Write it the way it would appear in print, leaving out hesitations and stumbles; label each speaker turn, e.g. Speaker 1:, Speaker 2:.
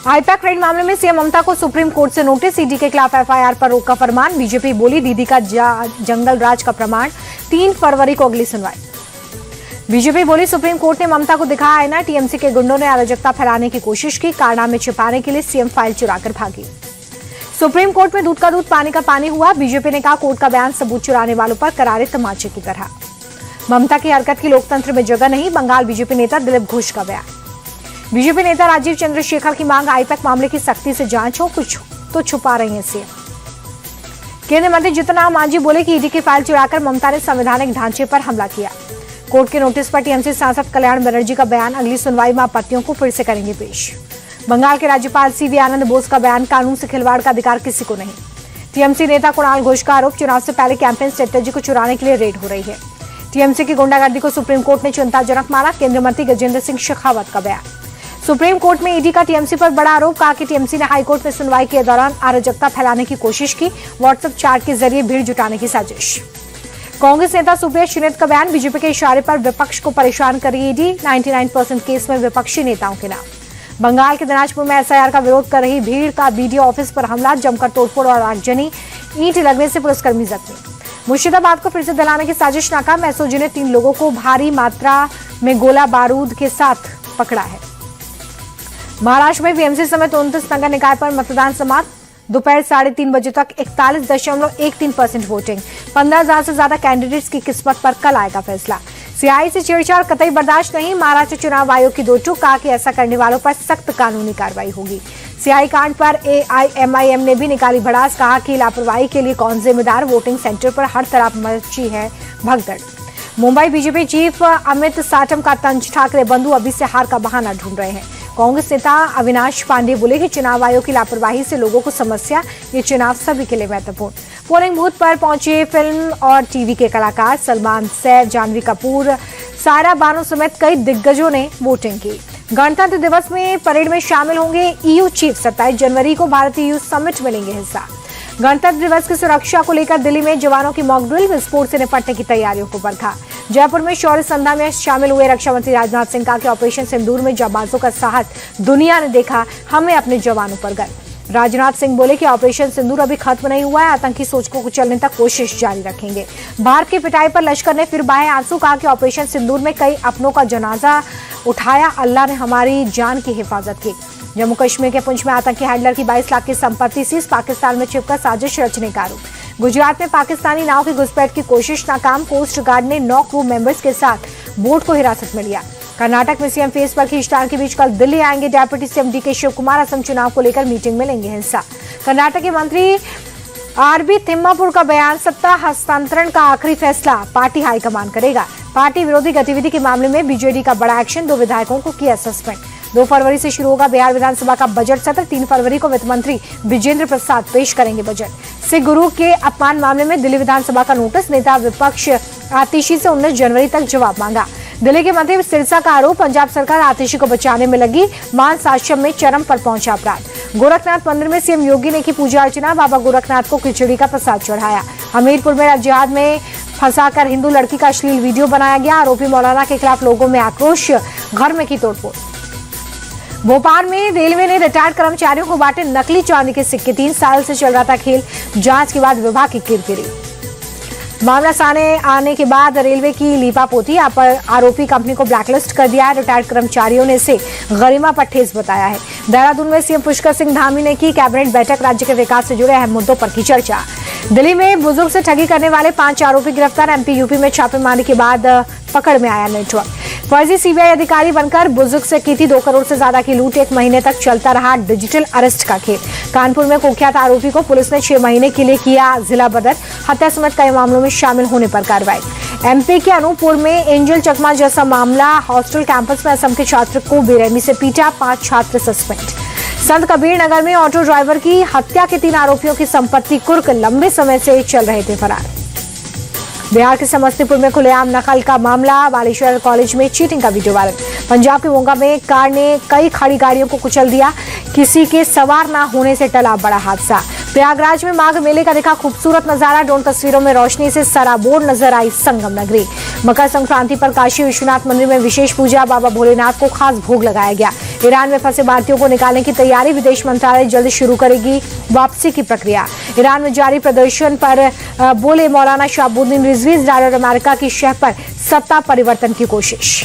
Speaker 1: IUPAC red मामले में CM ममता को सुप्रीम कोर्ट से नोटिस, ईडी के खिलाफ एफआईआर पर रोक का फरमान। बीजेपी बोली दीदी का जंगल राज का प्रमाण, 3 फरवरी को अगली सुनवाई। बीजेपी बोली सुप्रीम कोर्ट ने ममता को दिखाया आईना, टीएमसी के गुंडों ने अराजकता फैलाने की कोशिश की, कारनामे छिपाने के लिए सीएम फाइल चुराकर भागी। सुप्रीम कोर्ट में दूध का दूध पानी का पानी हुआ। बीजेपी ने कहा कोर्ट का बयान सबूत चुराने वालों पर करारे तमाचे की तरह। ममता की हरकत की लोकतंत्र में जगह नहीं, बंगाल बीजेपी नेता दिलीप घोष का बयान। बीजेपी नेता राजीव चंद्रशेखर की मांग, आईपैक मामले की सख्ती से जांच हो, कुछ तो छुपा रही है सीएम। केंद्रीय मंत्री जीतन राम मांझी बोले कि ईडी की फाइल चुराकर ममता ने संवैधानिक ढांचे पर हमला किया। कोर्ट के नोटिस पर टीएमसी सांसद कल्याण बनर्जी का बयान, अगली सुनवाई में आपत्तियों को फिर से करेंगे पेश। बंगाल के राज्यपाल सीवी आनंद बोस का बयान, कानून से खिलवाड़ का अधिकार किसी को नहीं। टीएमसी नेता कुणाल घोष का आरोप, चुनाव से पहले कैंपेन स्ट्रेटेजी को चुराने के लिए रेड हो रही है। टीएमसी की गुंडागर्दी को सुप्रीम कोर्ट ने चिंताजनक माना। केंद्रीय मंत्री गजेंद्र सिंह शेखावत का बयान, सुप्रीम कोर्ट में ईडी का टीएमसी पर बड़ा आरोप, कहा कि टीएमसी ने हाईकोर्ट में सुनवाई के दौरान अराजकता फैलाने की कोशिश की, व्हाट्सएप चैट के जरिए भीड़ जुटाने की साजिश। कांग्रेस नेता सुप्रिया श्रीनेत का बयान, बीजेपी के इशारे पर विपक्ष को परेशान कर रही ईडी, 99% केस में विपक्षी नेताओं के नाम। बंगाल के दिनाजपुर में एसआईआर का विरोध कर रही भीड़ का बीडीओ ऑफिस पर हमला, जमकर तोड़फोड़ और आगजनी, ईंट लगने से पुलिसकर्मी जख्मी। मुर्शिदाबाद को फिर से दिलाने की साजिश नाकाम, एसओजी ने 3 लोगों को भारी मात्रा में गोला बारूद के साथ पकड़ा है। महाराष्ट्र में बीएमसी समेत 29 नगर निकाय पर मतदान समाप्त, दोपहर 3:30 बजे तक 41.13% वोटिंग। 15,000 से ज्यादा कैंडिडेट्स की किस्मत पर कल आएगा फैसला। सीआई से छेड़छाड़ कतई बर्दाश्त नहीं, महाराष्ट्र चुनाव आयोग की दो टूक, कहा कि ऐसा करने वालों पर सख्त कानूनी कार्रवाई होगी। सीआई कांड पर एआईएमआईएम ने भी निकाली भड़ास, कहा कि लापरवाही के लिए कौन जिम्मेदार, वोटिंग सेंटर पर हर तरफ मची है भगदड़। मुंबई बीजेपी चीफ अमित साटम का तंज, ठाकरे बंधु अभी से हार का बहाना ढूंढ रहे हैं। कांग्रेस नेता अविनाश पांडे बोले कि चुनाव आयोग की लापरवाही से लोगों को समस्या, ये चुनाव सभी के लिए महत्वपूर्ण। पोलिंग बूथ पर पहुंचे फिल्म और टीवी के कलाकार, सलमान सैफ, जानवी कपूर, सारा बानो समेत कई दिग्गजों ने वोटिंग की। गणतंत्र दिवस में परेड में शामिल होंगे ईयू चीफ, 27 जनवरी को भारतीय यूथ समिट में लेंगे हिस्सा। गणतंत्र दिवस की सुरक्षा को लेकर दिल्ली में जवानों की मॉक ड्रिल, विस्फोट से निपटने की तैयारियों को बरखा। जयपुर में शौर्य संध्या में शामिल हुए रक्षा मंत्री राजनाथ सिंह, का ऑपरेशन सिंदूर में जाबाजों का साहस दुनिया ने देखा, हमें अपने जवानों पर गर्व। राजनाथ सिंह बोले कि ऑपरेशन सिंदूर अभी खत्म नहीं हुआ है, आतंकी सोच को कुचलने तक कोशिश जारी रखेंगे। भारत की पिटाई पर लश्कर ने फिर बहाए आंसू, कहा कि ऑपरेशन सिंदूर में कई अपनों का जनाजा उठाया, अल्लाह ने हमारी जान की हिफाजत की। जम्मू कश्मीर के पुंछ में आतंकी हैंडलर की 22 लाख की संपत्ति सीज, पाकिस्तान में छिपकर साजिश रचने का आरोप। गुजरात में पाकिस्तानी नाव की घुसपैठ की कोशिश नाकाम, कोस्ट गार्ड ने 9 क्रू मेंबर्स के साथ बोट को हिरासत में लिया। कर्नाटक में सीएम फेस पर खींचतान के बीच कल दिल्ली आएंगे deputy CM DK Shivakumar, Assam चुनाव को लेकर मीटिंग में लेंगे हिस्सा। कर्नाटक के मंत्री आरबी तिम्मापुर का बयान, सत्ता हस्तांतरण का आखिरी फैसला पार्टी हाईकमान करेगा। पार्टी विरोधी गतिविधि के मामले में बीजेडी का बड़ा एक्शन, 2 विधायकों को किया सस्पेंड। 2 फरवरी से शुरू होगा बिहार विधानसभा का बजट सत्र, 3 फरवरी को वित्त मंत्री विजेंद्र प्रसाद पेश करेंगे बजट। सिख गुरु के अपमान मामले में दिल्ली विधानसभा का नोटिस, नेता विपक्ष आतिशी से 19 जनवरी तक जवाब मांगा। दिल्ली के मंत्री सिरसा का आरोप, पंजाब सरकार आतिशी को बचाने में लगी, मांस आश्रम में चरम पर पहुंचा अपराध। गोरखनाथ मंदिर में सीएम योगी ने की पूजा अर्चना, बाबा गोरखनाथ को खिचड़ी का प्रसाद चढ़ाया। हमीरपुर में जिहाद में फंसाकर हिंदू लड़की का अश्लील वीडियो बनाया गया, आरोपी मौलाना के खिलाफ लोगों में आक्रोश, घर में की तोड़फोड़। भोपाल में रेलवे ने रिटायर्ड कर्मचारियों को बांटे नकली चांदी के सिक्के, 3 साल से चल रहा था खेल, जांच के बाद विभाग की किरकिरी। मामला सामने आने के बाद रेलवे की लीपापोती, आरोपी कंपनी को ब्लैकलिस्ट कर दिया है। रिटायर्ड कर्मचारियों ने इसे गरिमा पर ठेस बताया है। देहरादून में सीएम पुष्कर सिंह धामी ने की कैबिनेट बैठक, राज्य के विकास से जुड़े अहम मुद्दों पर की चर्चा। दिल्ली में बुजुर्ग से ठगी करने वाले 5 आरोपी गिरफ्तार, एमपी यूपी में छापेमारी के बाद पकड़ में आया नेटवर्क। फर्जी सीबीआई अधिकारी बनकर बुजुर्ग से की थी 2 करोड़ से ज्यादा की लूट, 1 महीने तक चलता रहा डिजिटल अरेस्ट का खेल। कानपुर में कुख्यात आरोपी को पुलिस ने 6 महीने के लिए किया जिला बदर, हत्या समेत कई मामलों में शामिल होने पर कार्रवाई। एमपी के अनूपपुर में एंजल चकमा जैसा मामला, हॉस्टल कैंपस में असम के छात्र को बेरहमी से पीटा, 5 छात्र सस्पेंड। संत कबीर नगर में ऑटो ड्राइवर की हत्या के 3 आरोपियों की संपत्ति कुर्क, लंबे समय से चल रहे थे फरार। बिहार के समस्तीपुर में खुलेआम नकल का मामला, बालेश्वर कॉलेज में चीटिंग का वीडियो वायरल। पंजाब के मोगा में कार ने कई खड़ी गाड़ियों को कुचल दिया, किसी के सवार न होने से टला बड़ा हादसा। प्रयागराज में माघ मेले का देखा खूबसूरत नजारा। ड्रोन तस्वीरों में रोशनी से सराबोर नजर आई संगम नगरी। मकर संक्रांति पर काशी विश्वनाथ मंदिर में विशेष पूजा, बाबा भोलेनाथ को खास भोग लगाया गया। ईरान में फंसे भारतीयों को निकालने की तैयारी, विदेश मंत्रालय जल्द शुरू करेगी वापसी की प्रक्रिया। ईरान में जारी प्रदर्शन पर बोले मौलाना शहाबुद्दीन रिजवी, डॉलर अमेरिका की शह पर सत्ता परिवर्तन की कोशिश।